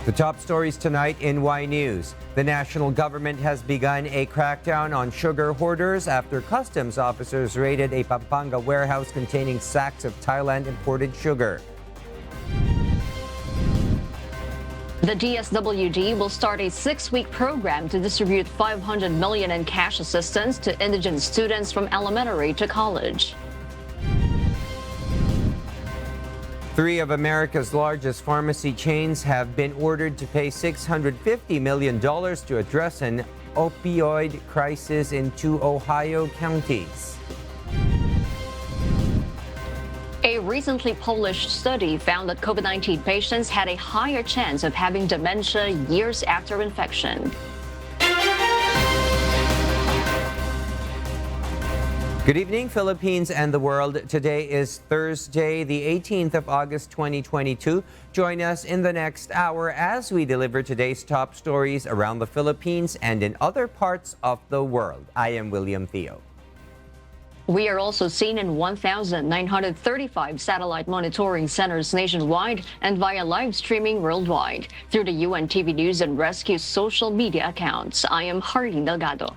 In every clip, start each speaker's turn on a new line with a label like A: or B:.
A: The top stories tonight in Y News. The national government has begun a crackdown on sugar hoarders after customs officers raided a Pampanga warehouse containing sacks of Thailand imported sugar.
B: The DSWD will start a 6-week program to distribute $500 million in cash assistance to indigent students from elementary to college.
A: 3 of America's largest pharmacy chains have been ordered to pay $650 million to address an opioid crisis in 2 Ohio counties.
B: A recently published study found that COVID-19 patients had a higher chance of having dementia years after infection.
A: Good evening, Philippines and the world. Today is Thursday, the 18th of August, 2022. Join us in the next hour as we deliver today's top stories around the Philippines and in other parts of the world. I am William Theo.
B: We are also seen in 1,935 satellite monitoring centers nationwide and via live streaming worldwide through the UNTV News and Rescue social media accounts. I am Harleen Delgado.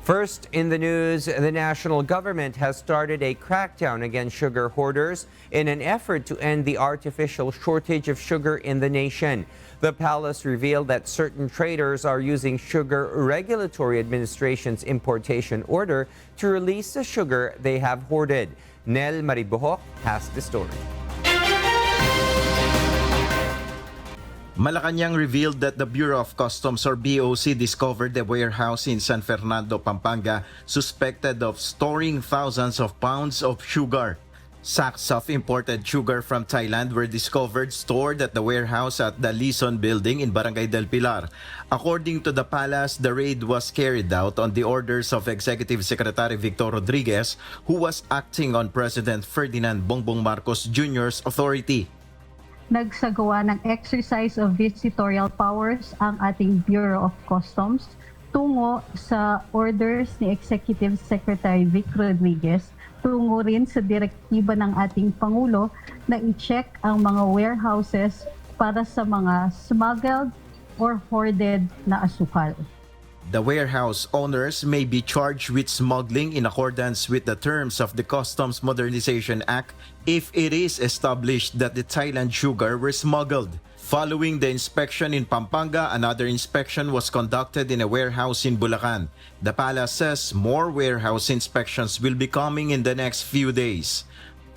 A: First in the news, the national government has started a crackdown against sugar hoarders in an effort to end the artificial shortage of sugar in the nation. The palace revealed that certain traders are using Sugar Regulatory Administration's importation order to release the sugar they have hoarded. Nel Maribuhok has the story.
C: Malacanang revealed that the Bureau of Customs or BOC discovered a warehouse in San Fernando, Pampanga, suspected of storing thousands of pounds of sugar. Sacks of imported sugar from Thailand were discovered stored at the warehouse at the Lison building in Barangay del Pilar. According to the palace, the raid was carried out on the orders of Executive Secretary Victor Rodriguez, who was acting on President Ferdinand Bongbong Marcos Jr.'s authority.
D: Nagsagawa ng exercise of visitorial powers ang ating Bureau of Customs tungo sa orders ni Executive Secretary Vic Rodriguez, tungo rin sa direktiba ng ating Pangulo na i-check ang mga warehouses para sa mga smuggled or hoarded na asukal.
C: The warehouse owners may be charged with smuggling in accordance with the terms of the Customs Modernization Act if it is established that the Thailand sugar were smuggled. Following the inspection in Pampanga, another inspection was conducted in a warehouse in Bulacan. The palace says more warehouse inspections will be coming in the next few days.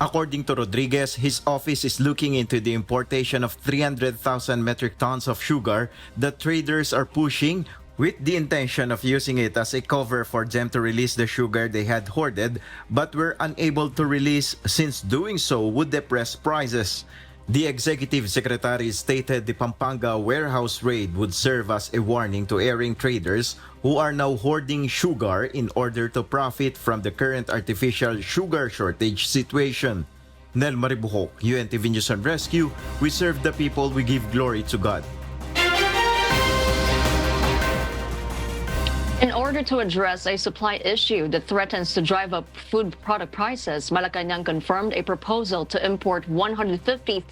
C: According to Rodriguez, his office is looking into the importation of 300,000 metric tons of sugar that traders are pushing with the intention of using it as a cover for them to release the sugar they had hoarded but were unable to release since doing so would depress prices. The executive secretary stated the Pampanga warehouse raid would serve as a warning to erring traders who are now hoarding sugar in order to profit from the current artificial sugar shortage situation. Nel Maribuhok, UNTV News and Rescue. We serve the people, we give glory to God.
B: In order to address a supply issue that threatens to drive up food product prices, Malacanang confirmed a proposal to import 150,000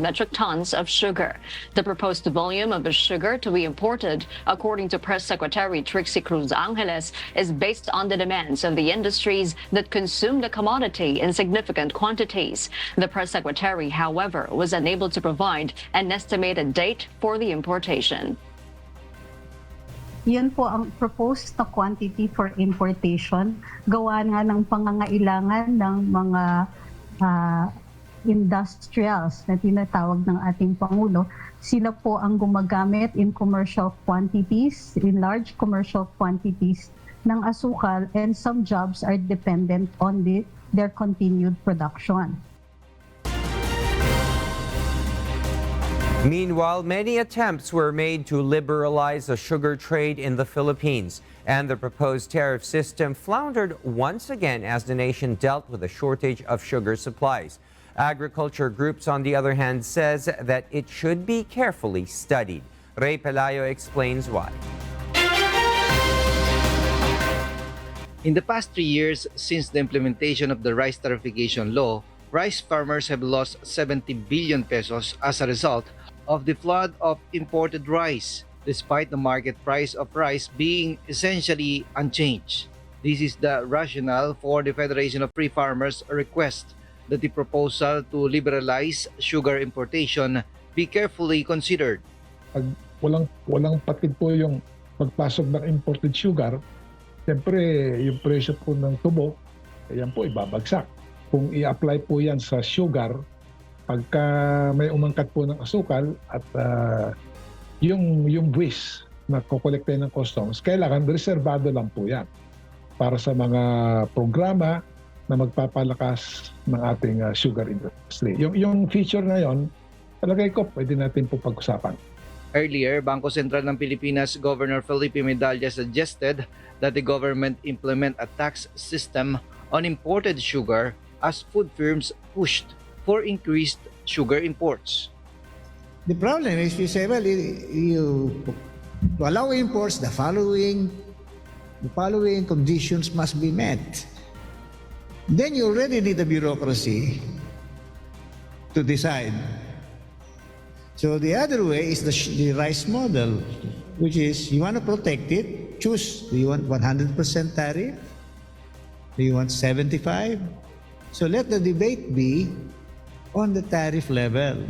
B: metric tons of sugar. The proposed volume of the sugar to be imported, according to Press Secretary Trixie Cruz Angeles, is based on the demands of the industries that consume the commodity in significant quantities. The Press Secretary, however, was unable to provide an estimated date for the importation.
D: Yan po ang proposed na quantity for importation. Gawa nga ng pangangailangan ng mga industrials na tinatawag ng ating Pangulo. Sila po ang gumagamit in commercial quantities, in large commercial quantities ng asukal, and some jobs are dependent on their continued production.
A: Meanwhile, many attempts were made to liberalize the sugar trade in the Philippines, and the proposed tariff system floundered once again as the nation dealt with a shortage of sugar supplies. Agriculture groups, on the other hand, says that it should be carefully studied. Ray Pelayo explains why.
E: In the past 3 years since the implementation of the rice tariffication law, rice farmers have lost 70 billion pesos as a result of the flood of imported rice, despite the market price of rice being essentially unchanged. This is the rationale for the Federation of Free Farmers' request that the proposal to liberalize sugar importation be carefully considered.
F: Pag walang patid po yung pagpasok ng imported sugar, siyempre yung presyo po ng tubo, yan po ibabagsak. Kung i-apply po yan sa sugar, pagka may umangkat po ng asukal at yung buwis na kukolekte ng customs, kailangan reservado lang po yan para sa mga programa na magpapalakas ng ating sugar industry. Yung feature na yon, talagay ko, pwede natin po pag-usapan.
E: Earlier, Bangko Sentral ng Pilipinas Governor Felipe Medalla suggested that the government implement a tax system on imported sugar as food firms pushed for increased sugar imports.
G: The problem is you say, well, to allow imports, the following conditions must be met. Then you already need a bureaucracy to decide. So the other way is the rice model, which is you want to protect it, choose. Do you want 100% tariff? Do you want 75? So let the debate be on the tariff level.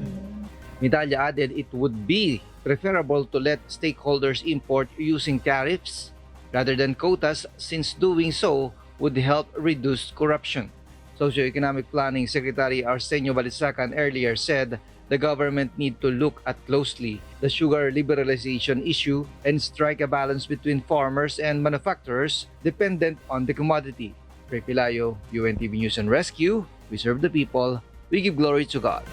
E: Medalla added it would be preferable to let stakeholders import using tariffs rather than quotas, since doing so would help reduce corruption. Socioeconomic Planning Secretary Arsenio Balisacan earlier said the government need to look at closely the sugar liberalization issue and strike a balance between farmers and manufacturers dependent on the commodity. Ray Pilayo, UNTV News and Rescue. We serve the people. We give glory to God.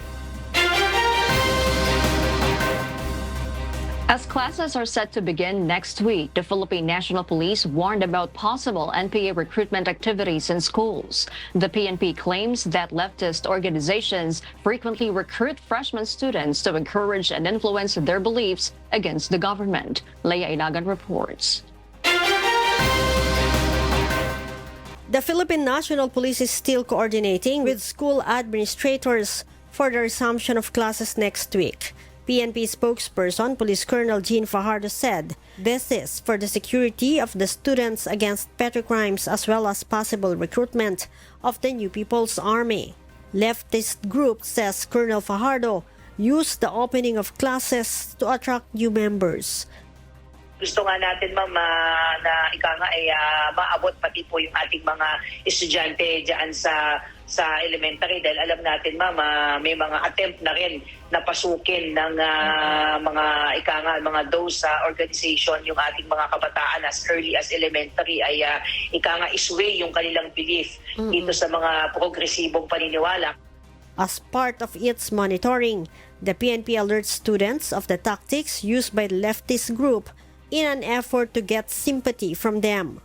B: As classes are set to begin next week, the Philippine National Police warned about possible NPA recruitment activities in schools. The PNP claims that leftist organizations frequently recruit freshman students to encourage and influence their beliefs against the government. Leia Ilagan reports.
H: The Philippine National Police is still coordinating with school administrators for the resumption of classes next week. PNP spokesperson Police Colonel Jean Fajardo said this is for the security of the students against petty crimes as well as possible recruitment of the New People's Army. Leftist group, says Colonel Fajardo, used the opening of classes to attract new members.
I: Gusto nga natin, ma'am, na ika nga ay maabot pati po yung ating mga estudyante dyan sa elementary, dahil alam natin, ma'am, may mga attempt na rin na pasukin ng mga those organization yung ating mga kabataan as early as elementary ay isway yung kanilang belief dito sa mga progresibong paniniwala.
H: As part of its monitoring, the PNP alerts students of the tactics used by the leftist group in an effort to get sympathy from them.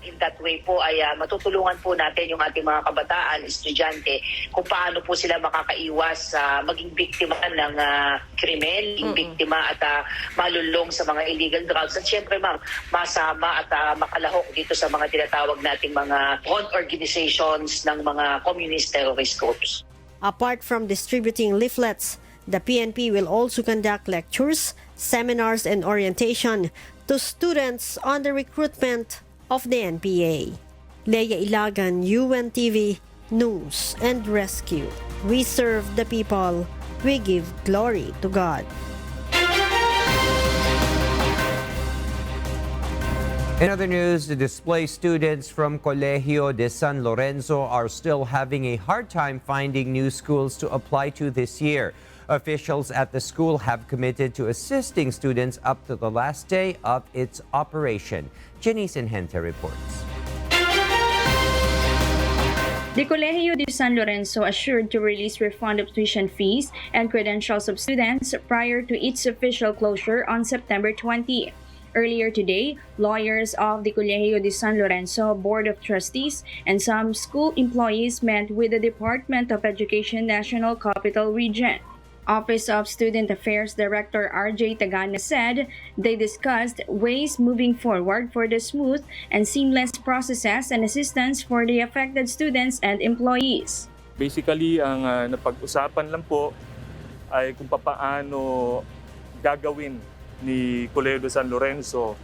I: In that way po ay matutulungan po natin yung ating mga kabataan, estudyante, kung paano po sila makakaiwas sa maging biktima ng krimen, maging biktima at malulong sa mga illegal drugs. At syempre, ma'am, masama at makalahok dito sa mga tinatawag nating mga front organizations ng mga communist terrorist groups.
H: Apart from distributing leaflets, the PNP will also conduct lectures, seminars, and orientation to students on the recruitment of the NPA. Leia Ilagan, UNTV News and Rescue. We serve the people. We give glory to God.
A: In other news, the displaced students from Colegio de San Lorenzo are still having a hard time finding new schools to apply to this year. Officials at the school have committed to assisting students up to the last day of its operation. Janice Inhente reports.
J: The Colegio de San Lorenzo assured to release refund of tuition fees and credentials of students prior to its official closure on September 20. Earlier today, lawyers of the Colegio de San Lorenzo Board of Trustees and some school employees met with the Department of Education National Capital Region. Office of Student Affairs Director RJ Tagana said they discussed ways moving forward for the smooth and seamless processes and assistance for the affected students and employees.
K: Basically, ang napag-usapan lang po ay kung paano gagawin ni Colegio de San Lorenzo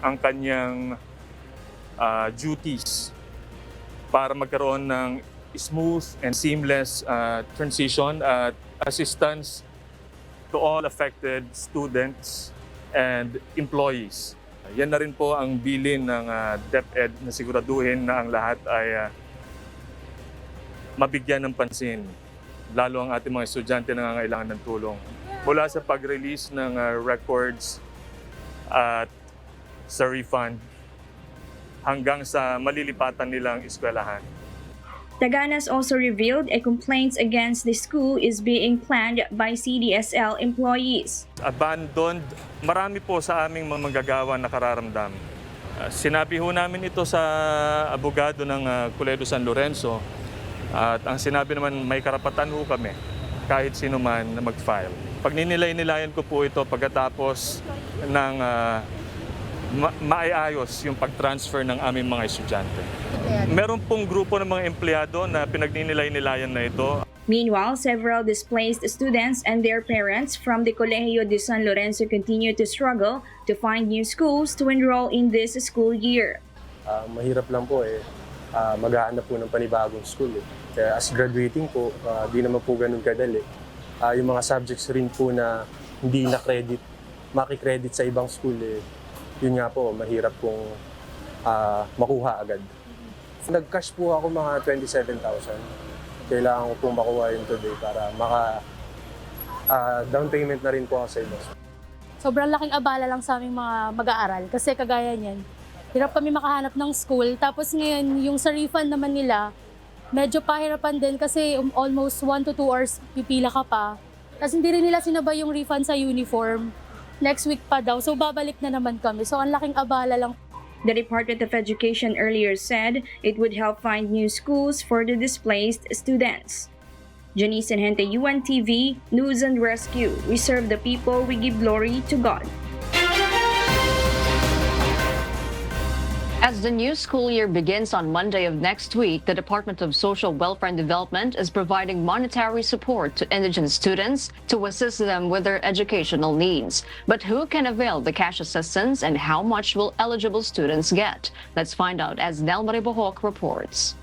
K: ang kanyang duties para magkaroon ng smooth and seamless transition at assistance to all affected students and employees. Yan na rin po ang bilin ng DepEd na siguraduhin na ang lahat ay mabigyan ng pansin, lalo ang ating mga estudyante na nangangailangan ng tulong. Mula sa pag-release ng records at sa refund hanggang sa malilipatan nilang eskwelahan.
J: Taganas also revealed a complaint against the school is being planned by CDSL employees.
K: Abandoned, marami po sa aming mga manggagawa na kararamdam. Sinabi ho namin ito sa abogado ng Colegio de San Lorenzo at ang sinabi naman may karapatan ho kami kahit sino man na mag-file. Pagninilay-nilayan ko po ito pagkatapos ng maayos yung pag-transfer ng aming mga estudyante. Meron pong grupo ng mga empleyado na pinagninilay-nilayan na ito.
J: Meanwhile, several displaced students and their parents from the Colegio de San Lorenzo continue to struggle to find new schools to enroll in this school year.
L: Mahirap lang po maghahanap po ng panibagong school. Kaya as graduating po, di naman po ganun kadali. Yung mga subjects rin po na hindi na credit, maki-credit sa ibang school, yun nga po, mahirap pong makuha agad. Nag-cash po ako mga 27,000. Kailangan ko pong makuha yun today para down payment na rin po ako sa iba.
M: Sobrang laking abala lang sa aming mga mag-aaral kasi kagaya niyan. Hirap kami makahanap ng school. Tapos ngayon, yung sa refund naman nila, medyo pahirapan din kasi almost 1 to 2 hours pipila ka pa. Tapos hindi rin nila sinabay yung refund sa uniform. Next week pa daw. So babalik na naman kami. So ang laking abala lang.
J: The Department of Education earlier said it would help find new schools for the displaced students. Janice Enhente, UNTV, News and Rescue. We serve the people, we give glory to God.
B: As the new school year begins on Monday of next week, the Department of Social Welfare and Development is providing monetary support to indigent students to assist them with their educational needs. But who can avail the cash assistance and how much will eligible students get? Let's find out as Nel Maribohok reports.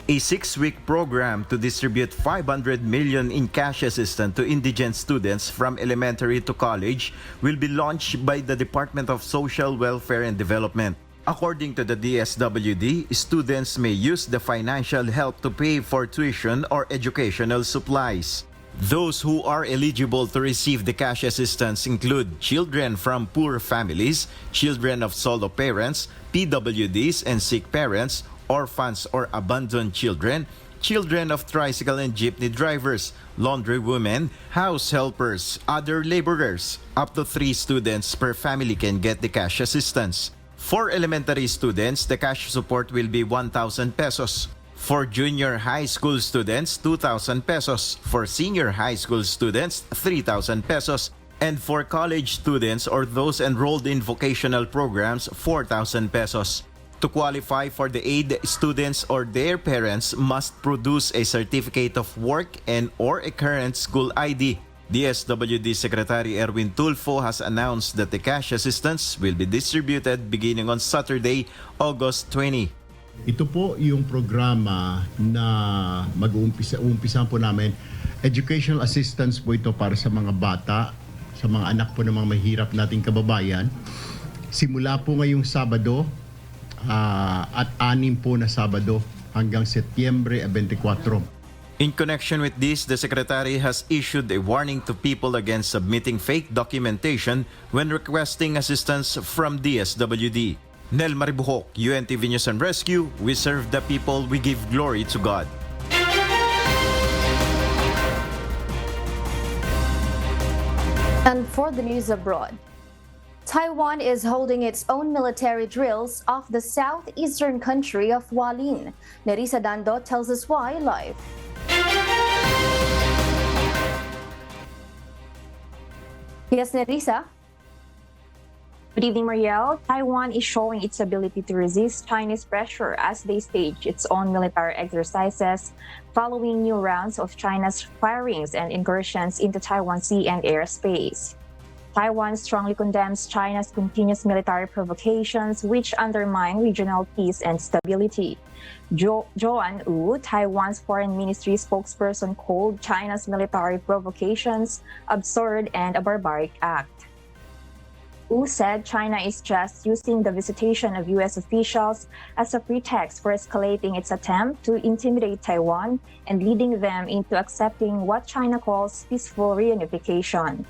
C: A 6-week program to distribute 500 million in cash assistance to indigent students from elementary to college will be launched by the Department of Social Welfare and Development. According to the DSWD, students may use the financial help to pay for tuition or educational supplies. Those who are eligible to receive the cash assistance include children from poor families, children of solo parents, PWDs and sick parents, orphans or abandoned children, children of tricycle and jeepney drivers, laundry women, house helpers, other laborers. Up to 3 students per family can get the cash assistance. For elementary students, the cash support will be 1,000 pesos. For junior high school students, 2,000 pesos. For senior high school students, 3,000 pesos. And for college students or those enrolled in vocational programs, 4,000 pesos. To qualify for the aid, students or their parents must produce a certificate of work and or a current school ID. DSWD Secretary Erwin Tulfo has announced that the cash assistance will be distributed beginning on Saturday, August 20.
N: Ito po yung programa na mag-uumpisan po namin. Educational assistance po ito para sa mga bata, sa mga anak po ng mga mahirap nating kababayan. Simula po ngayong Sabado, at 6 po na Sabado hanggang Setyembre 24.
C: In connection with this, the Secretary has issued a warning to people against submitting fake documentation when requesting assistance from DSWD. Nel Maribuhok, UNTV News and Rescue. We serve the people, we give glory to God.
O: And for the news abroad, Taiwan is holding its own military drills off the southeastern country of Hualien. Nerissa Dando tells us why live. Yes, Nerissa?
P: Good evening, Marielle. Taiwan is showing its ability to resist Chinese pressure as they stage its own military exercises following new rounds of China's firings and incursions into Taiwan sea and airspace. Taiwan strongly condemns China's continuous military provocations, which undermine regional peace and stability. Joanne Wu, Taiwan's foreign ministry spokesperson, called China's military provocations absurd and a barbaric act. Wu said China is just using the visitation of U.S. officials as a pretext for escalating its attempt to intimidate Taiwan and leading them into accepting what China calls peaceful reunification.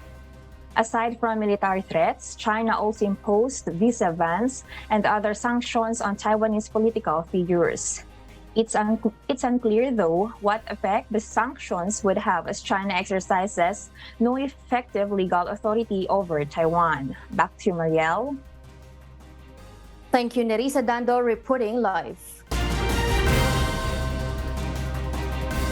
P: Aside from military threats, China also imposed visa bans and other sanctions on Taiwanese political figures. It's unclear, though, what effect the sanctions would have as China exercises no effective legal authority over Taiwan. Back to Marielle.
O: Thank you, Nerissa Dando, reporting live.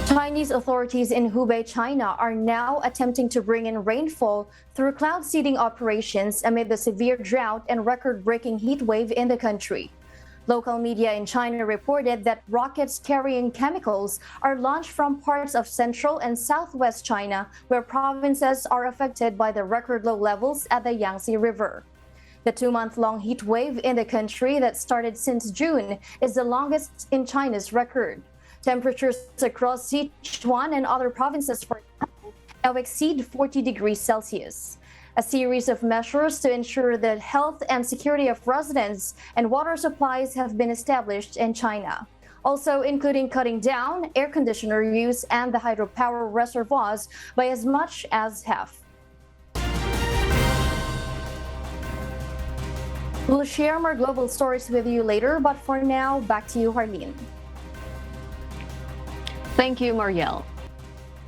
O: Chinese authorities in Hubei, China are now attempting to bring in rainfall through cloud seeding operations amid the severe drought and record-breaking heat wave in the country. Local media in China reported that rockets carrying chemicals are launched from parts of central and southwest China, where provinces are affected by the record low levels at the Yangtze River. The 2-month-long heat wave in the country that started since June is the longest in China's record. Temperatures across Sichuan and other provinces, for example, now exceed 40 degrees Celsius. A series of measures to ensure the health and security of residents and water supplies have been established in China, also including cutting down air conditioner use and the hydropower reservoirs by as much as half. We'll share more global stories with you later, but for now, back to you, Harleen.
B: Thank you, Marielle.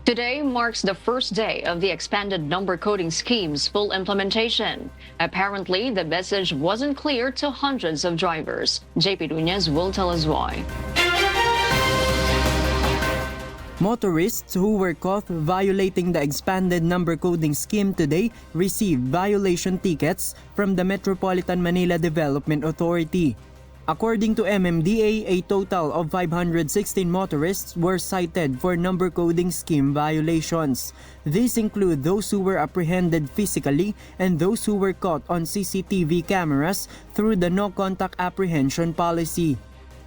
B: Today marks the first day of the expanded number coding scheme's full implementation. Apparently, the message wasn't clear to hundreds of drivers. JP Nunez will tell us why.
Q: Motorists who were caught violating the expanded number coding scheme today received violation tickets from the Metropolitan Manila Development Authority. According to MMDA, a total of 516 motorists were cited for number coding scheme violations. These include those who were apprehended physically and those who were caught on CCTV cameras through the no-contact apprehension policy.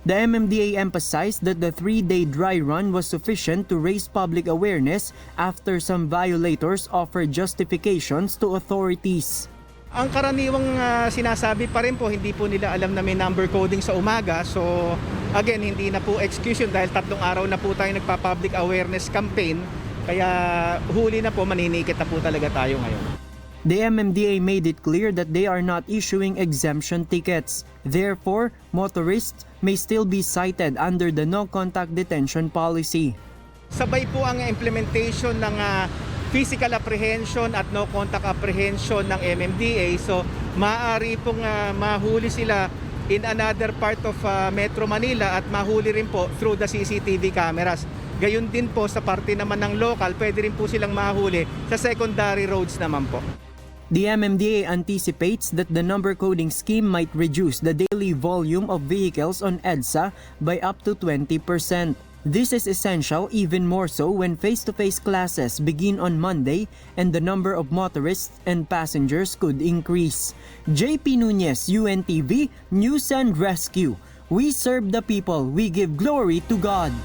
Q: The MMDA emphasized that the 3-day dry run was sufficient to raise public awareness after some violators offered justifications to authorities.
R: Ang karaniwang sinasabi pa rin po, hindi po nila alam na may number coding sa umaga. So again, hindi na po excuse yun dahil 3 araw na po tayo nagpa-public awareness campaign. Kaya huli na po, maninikit na po talaga tayo ngayon.
Q: The MMDA made it clear that they are not issuing exemption tickets. Therefore, motorists may still be cited under the no-contact detention policy.
R: Sabay po ang implementation ng physical apprehension at no-contact apprehension ng MMDA. So, maaari pong mahuli sila in another part of Metro Manila at mahuli rin po through the CCTV cameras. Gayon din po sa parte naman ng local, pwede rin po silang mahuli sa secondary roads naman po.
Q: The MMDA anticipates that the number coding scheme might reduce the daily volume of vehicles on EDSA by up to 20%. This is essential even more so when face-to-face classes begin on Monday and the number of motorists and passengers could increase. JP Nunez, UNTV, News and Rescue. We serve the people, we give glory to God.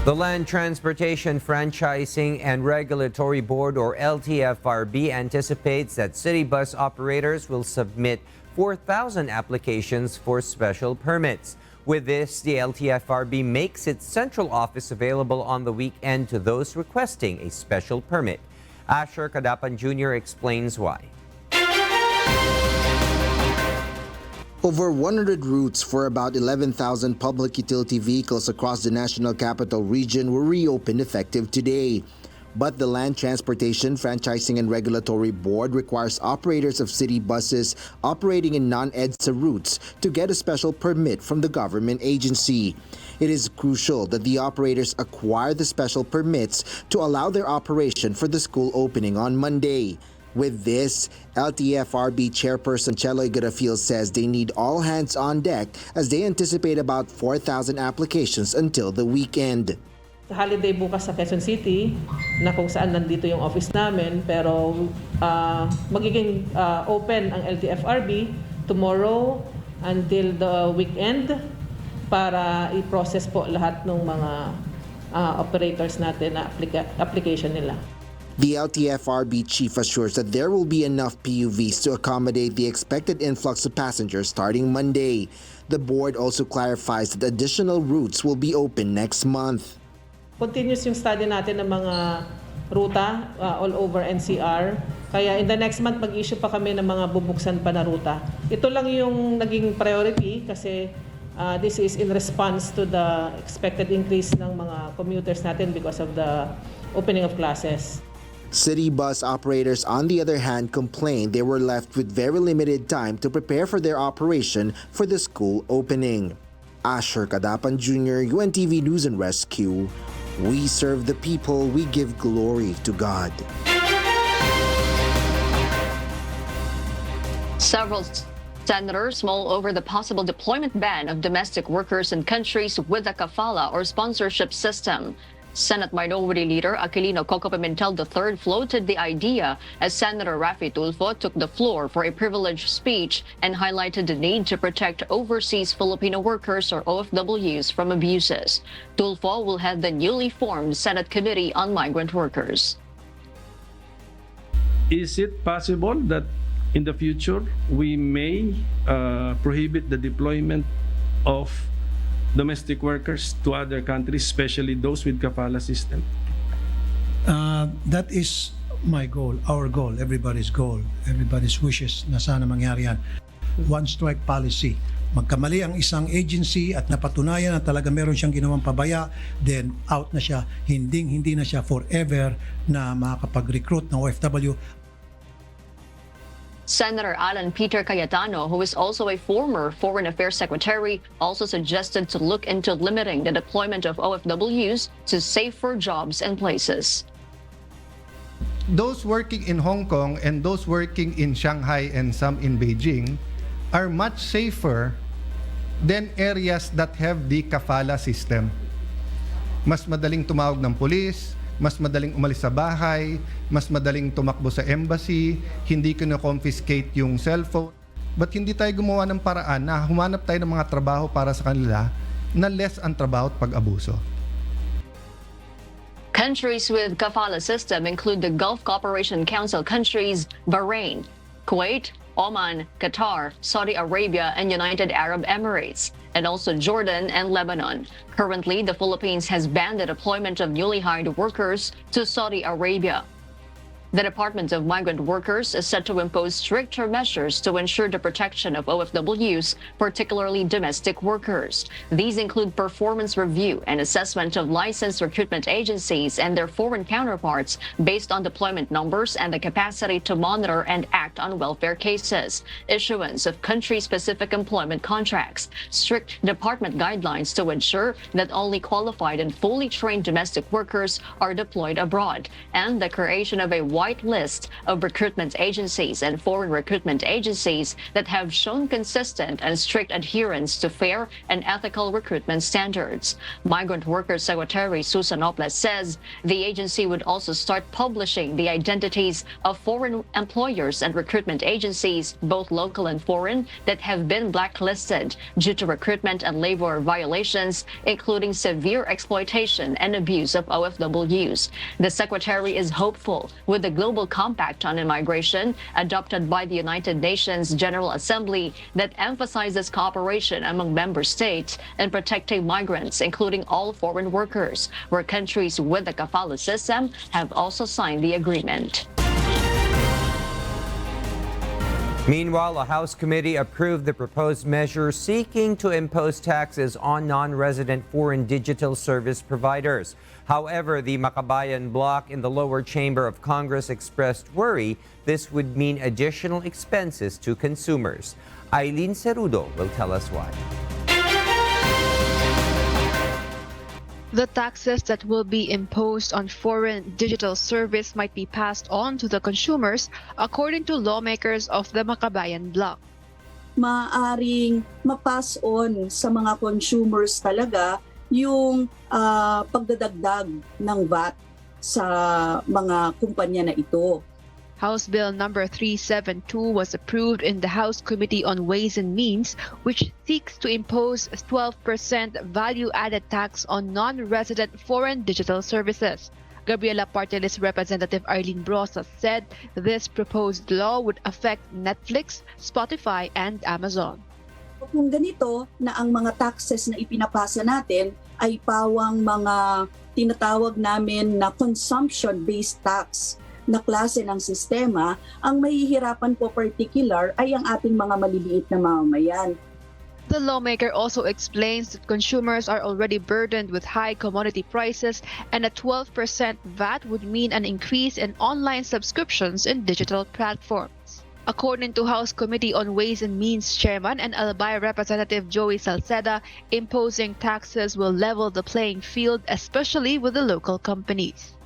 A: The Land Transportation Franchising and Regulatory Board, or LTFRB, anticipates that city bus operators will submit 4,000 applications for special permits. With this, the LTFRB makes its central office available on the weekend to those requesting a special permit. Asher Kadapan Jr. explains why.
S: Over 100 routes for about 11,000 public utility vehicles across the National Capital Region were reopened effective today. But the Land Transportation, Franchising and Regulatory Board requires operators of city buses operating in non-EDSA routes to get a special permit from the government agency. It is crucial that the operators acquire the special permits to allow their operation for the school opening on Monday. With this, LTFRB Chairperson Cheloy Garafil says they need all hands on deck as they anticipate about 4,000 applications until the weekend.
T: Holiday bukas sa Quezon City na kung saan nandito yung office namin, pero magiging open ang LTFRB tomorrow until the weekend para i-process po lahat ng mga operators natin na application nila.
S: The LTFRB chief assures that there will be enough PUVs to accommodate the expected influx of passengers starting Monday. The board also clarifies that additional routes will be open next month.
T: Continuous yung study natin ng mga ruta all over NCR. Kaya in the next month, mag-issue pa kami ng mga bubuksan pa na ruta. Ito lang yung naging priority kasi this is in response to the expected increase ng mga commuters natin because of the opening of classes.
S: City bus operators, on the other hand, complained they were left with very limited time to prepare for their operation for the school opening. Asher Kadapan Jr., UNTV News and Rescue. We serve the people, we give glory to God.
B: Several senators mull over the possible deployment ban of domestic workers in countries with a Kafala or sponsorship system. Senate Minority Leader Aquilino Coco Pimentel III floated the idea as Senator Raffy Tulfo took the floor for a privileged speech and highlighted the need to protect overseas Filipino workers or OFWs from abuses. Tulfo will head the newly formed Senate Committee on Migrant Workers.
U: Is it possible that in the future we may prohibit the deployment of domestic workers to other countries, especially those with Kafala system?
V: That is my goal, our goal, everybody's goal, everybody's wishes na sana mangyari yan. One strike policy. Magkamali ang isang agency at napatunayan na talaga meron siyang ginawang pabaya, then out na siya. Hindi na siya forever na makakapag-recruit ng OFW.
B: Senator Alan Peter Cayetano, who is also a former Foreign Affairs Secretary, also suggested to look into limiting the deployment of OFWs to safer jobs and places.
W: Those working in Hong Kong and those working in Shanghai and some in Beijing are much safer than areas that have the Kafala system. Mas madaling tumawag ng pulis, mas madaling umalis sa bahay, mas madaling tumakbo sa embassy, hindi kino-confiscate yung cellphone. But hindi tayo gumawa ng paraan na humanap tayo ng mga trabaho para sa kanila na less ang trabaho at pag-abuso.
B: Countries with Kafala system include the Gulf Cooperation Council countries Bahrain, Kuwait, Oman, Qatar, Saudi Arabia, and United Arab Emirates, and also Jordan and Lebanon. Currently, the Philippines has banned the deployment of newly hired workers to Saudi Arabia. The Department of Migrant Workers is set to impose stricter measures to ensure the protection of OFWs, particularly domestic workers. These include performance review and assessment of licensed recruitment agencies and their foreign counterparts based on deployment numbers and the capacity to monitor and act on welfare cases, issuance of country-specific employment contracts, strict department guidelines to ensure that only qualified and fully trained domestic workers are deployed abroad, and the creation of a white list of recruitment agencies and foreign recruitment agencies that have shown consistent and strict adherence to fair and ethical recruitment standards. Migrant Workers Secretary Susan Oples says the agency would also start publishing the identities of foreign employers and recruitment agencies, both local and foreign, that have been blacklisted due to recruitment and labor violations, including severe exploitation and abuse of OFWs. The secretary is hopeful with the Global Compact on Immigration adopted by the United Nations General Assembly that emphasizes cooperation among member states in protecting migrants, including all foreign workers, where countries with the Kafala system have also signed the agreement.
A: Meanwhile, a House committee approved the proposed measure seeking to impose taxes on non-resident foreign digital service providers. However, the Makabayan bloc in the lower chamber of Congress expressed worry this would mean additional expenses to consumers. Eileen Cerudo will tell us why.
D: The taxes that will be imposed on foreign digital service might be passed on to the consumers, according to lawmakers of the Makabayan bloc.
F: Maaring mapass on sa mga consumers talaga yung pagdadagdag ng VAT sa mga kumpanya na ito.
D: House Bill number 372 was approved in the House Committee on Ways and Means, which seeks to impose a 12% value-added tax on non-resident foreign digital services. Gabriela Party List Representative Arlene Brosas said this proposed law would affect Netflix, Spotify, and Amazon.
F: Kung ganito na ang mga taxes na ipinapasa natin ay pawang mga tinatawag namin na consumption-based tax na klase ng sistema, ang mahihirapan po particular ay ang ating mga maliliit na mamamayan.
D: The lawmaker also explains that consumers are already burdened with high commodity prices, and a 12% VAT would mean an increase in online subscriptions in digital platforms. According to House Committee on Ways and Means Chairman and Albay Representative Joey Salceda, imposing taxes will level the playing field, especially with the local companies.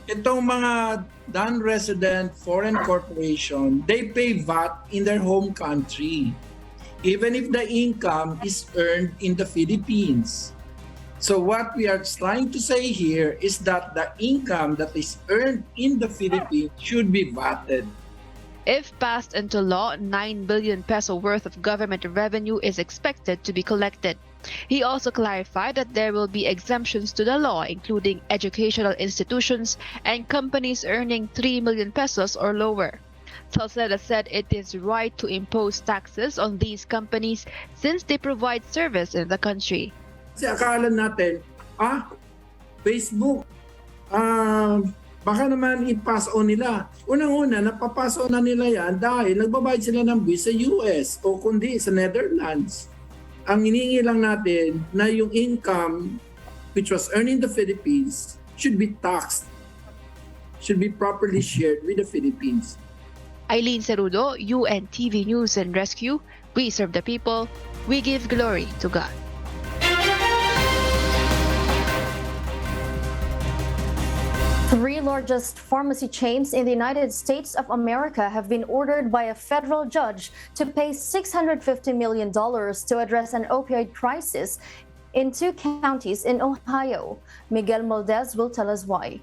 G: Itong mga non-resident foreign corporation, they pay VAT in their home country, even if the income is earned in the Philippines. So what we are trying to say here is that the income that is earned in the Philippines should be VATed.
D: If passed into law, 9 billion peso worth of government revenue is expected to be collected. He also clarified that there will be exemptions to the law, including educational institutions and companies earning 3 million pesos or lower. Salceda said it is right to impose taxes on these companies since they provide service in the country.
G: Kasi akala natin, Facebook, baka naman i-pass on nila. Unang-una, napapass on na nila yan dahil nagbabayad sila ng buwis sa US o kundi sa Netherlands. Ang hinihingi lang natin na yung income which was earned in the Philippines should be taxed, should be properly shared with the Philippines.
D: Eileen Cerudo, UNTV News and Rescue. We serve the people. We give glory to God.
O: Three largest pharmacy chains in the United States of America have been ordered by a federal judge to pay $650 million to address an opioid crisis in 2 counties in Ohio. Miguel Moldez will tell us why.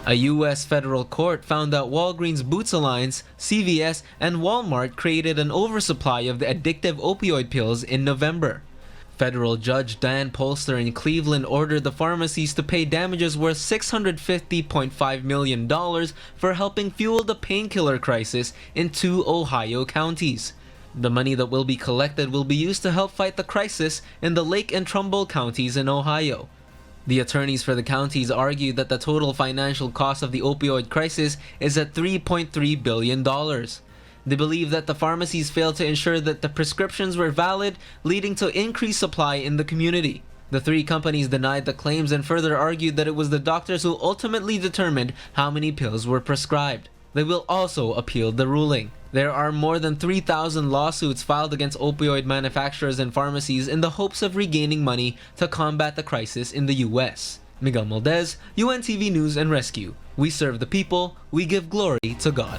X: A U.S. federal court found that Walgreens Boots Alliance, CVS, and Walmart created an oversupply of the addictive opioid pills in November. Federal Judge Dan Polster in Cleveland ordered the pharmacies to pay damages worth $650.5 million for helping fuel the painkiller crisis in 2 Ohio counties. The money that will be collected will be used to help fight the crisis in the Lake and Trumbull counties in Ohio. The attorneys for the counties argued that the total financial cost of the opioid crisis is at $3.3 billion. They believe that the pharmacies failed to ensure that the prescriptions were valid, leading to increased supply in the community. The 3 companies denied the claims and further argued that it was the doctors who ultimately determined how many pills were prescribed. They will also appeal the ruling. There are more than 3,000 lawsuits filed against opioid manufacturers and pharmacies in the hopes of regaining money to combat the crisis in the U.S. Miguel Moldez, UNTV News and Rescue. We serve the people. We give glory to God.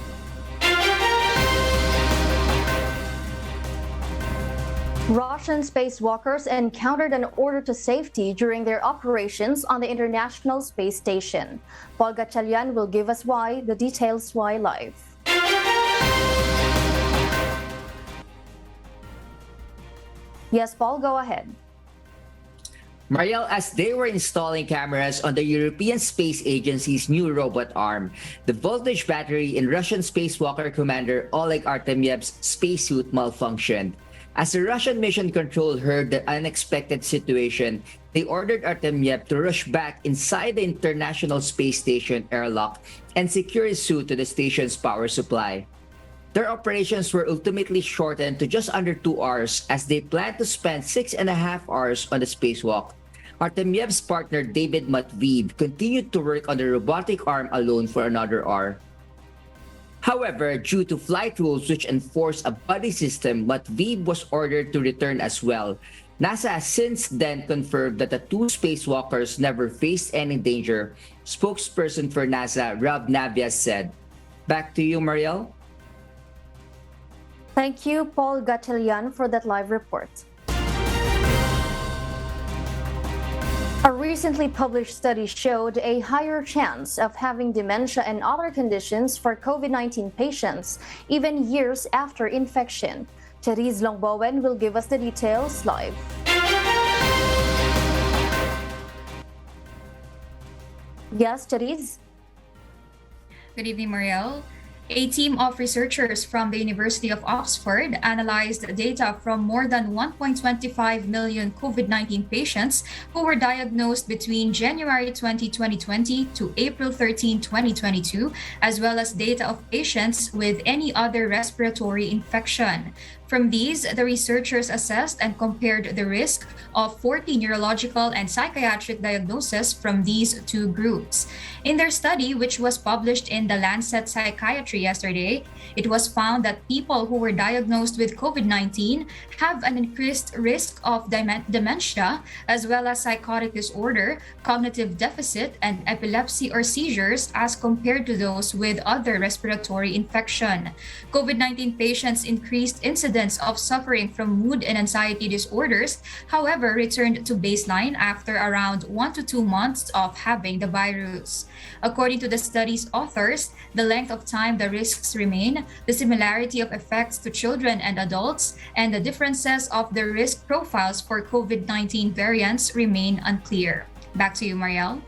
O: Russian spacewalkers encountered an order to safety during their operations on the International Space Station. Paul Gatchalian will give us why, the details why live. Yes, Paul, go ahead.
Y: Mariel, as they were installing cameras on the European Space Agency's new robot arm, the voltage battery in Russian spacewalker commander Oleg Artemyev's spacesuit malfunctioned. As the Russian mission control heard the unexpected situation, they ordered Artemyev to rush back inside the International Space Station airlock and secure his suit to the station's power supply. Their operations were ultimately shortened to just under 2 hours as they planned to spend 6.5 hours on the spacewalk. Artemyev's partner David Matveev continued to work on the robotic arm alone for another hour. However, due to flight rules which enforce a buddy system, Matveev was ordered to return as well. NASA has since then confirmed that the two spacewalkers never faced any danger. Spokesperson for NASA, Rob Navias, said. Back to you, Mariel.
O: Thank you, Paul Gatchalian, for that live report. A recently published study showed a higher chance of having dementia and other conditions for COVID-19 patients, even years after infection. Therese Longbowen will give us the details live. Yes, Therese?
E: Good evening, Mariel. A team of researchers from the University of Oxford analyzed data from more than 1.25 million COVID-19 patients who were diagnosed between January 2020 to April 13, 2022, as well as data of patients with any other respiratory infection. From these, the researchers assessed and compared the risk of 40 neurological and psychiatric diagnoses from these two groups. In their study, which was published in the Lancet Psychiatry yesterday, it was found that people who were diagnosed with COVID-19 have an increased risk of dementia, as well as psychotic disorder, cognitive deficit, and epilepsy or seizures as compared to those with other respiratory infection. COVID-19 patients' increased incidence of suffering from mood and anxiety disorders, however, returned to baseline after around 1 to 2 months of having the virus. According to the study's authors, the length of time the risks remain, the similarity of effects to children and adults, and the differences of the risk profiles for COVID-19 variants remain unclear. Back to you, Mariel.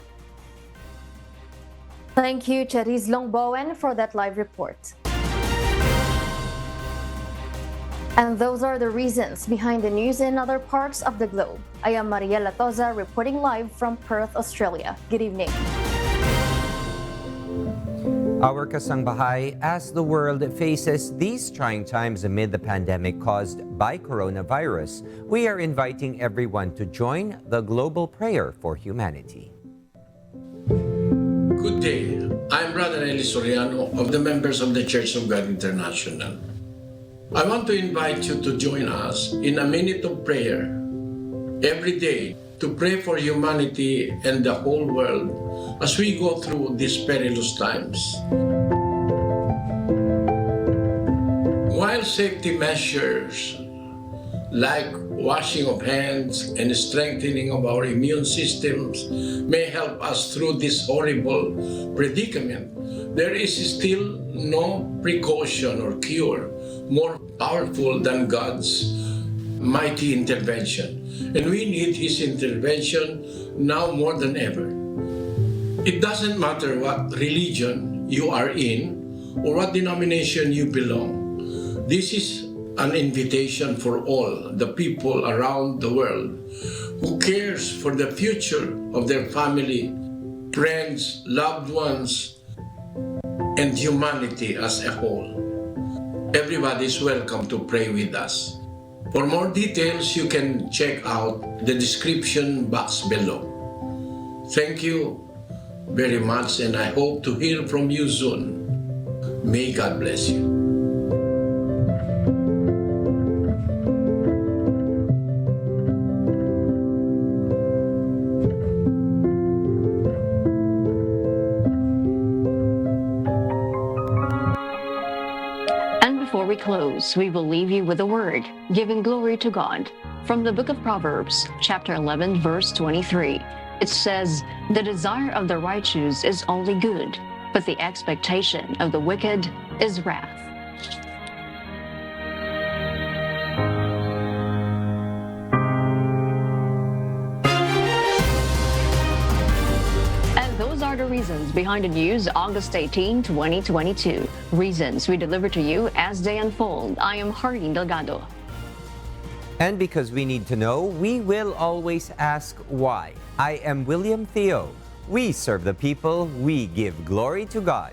O: Thank you, Therese Longbowen, for that live report. And those are the reasons behind the news in other parts of the globe. I am Mariela Toza reporting live from Perth, Australia. Good evening.
A: Our kasangbahay, as the world faces these trying times amid the pandemic caused by coronavirus, we are inviting everyone to join the global prayer for humanity.
H: Good day. I'm Brother Eli Soriano of the members of the Church of God International. I want to invite you to join us in a minute of prayer every day to pray for humanity and the whole world as we go through these perilous times. While safety measures like washing of hands and strengthening of our immune systems may help us through this horrible predicament, there is still no precaution or cure more powerful than God's mighty intervention. And we need His intervention now more than ever. It doesn't matter what religion you are in or what denomination you belong. This is an invitation for all the people around the world who cares for the future of their family, friends, loved ones, and humanity as a whole. Everybody is welcome to pray with us. For more details, you can check out the description box below. Thank you very much, and I hope to hear from you soon. May God bless you.
B: Before we close, we will leave you with a word, giving glory to God. From the book of Proverbs, chapter 11, verse 23, it says, "The desire of the righteous is only good, but the expectation of the wicked is wrath." Those are the reasons behind the news August 18, 2022. Reasons we deliver to you as they unfold. I am Harleen Delgado.
A: And because we need to know, we will always ask why. I am William Theo. We serve the people, we give glory to God.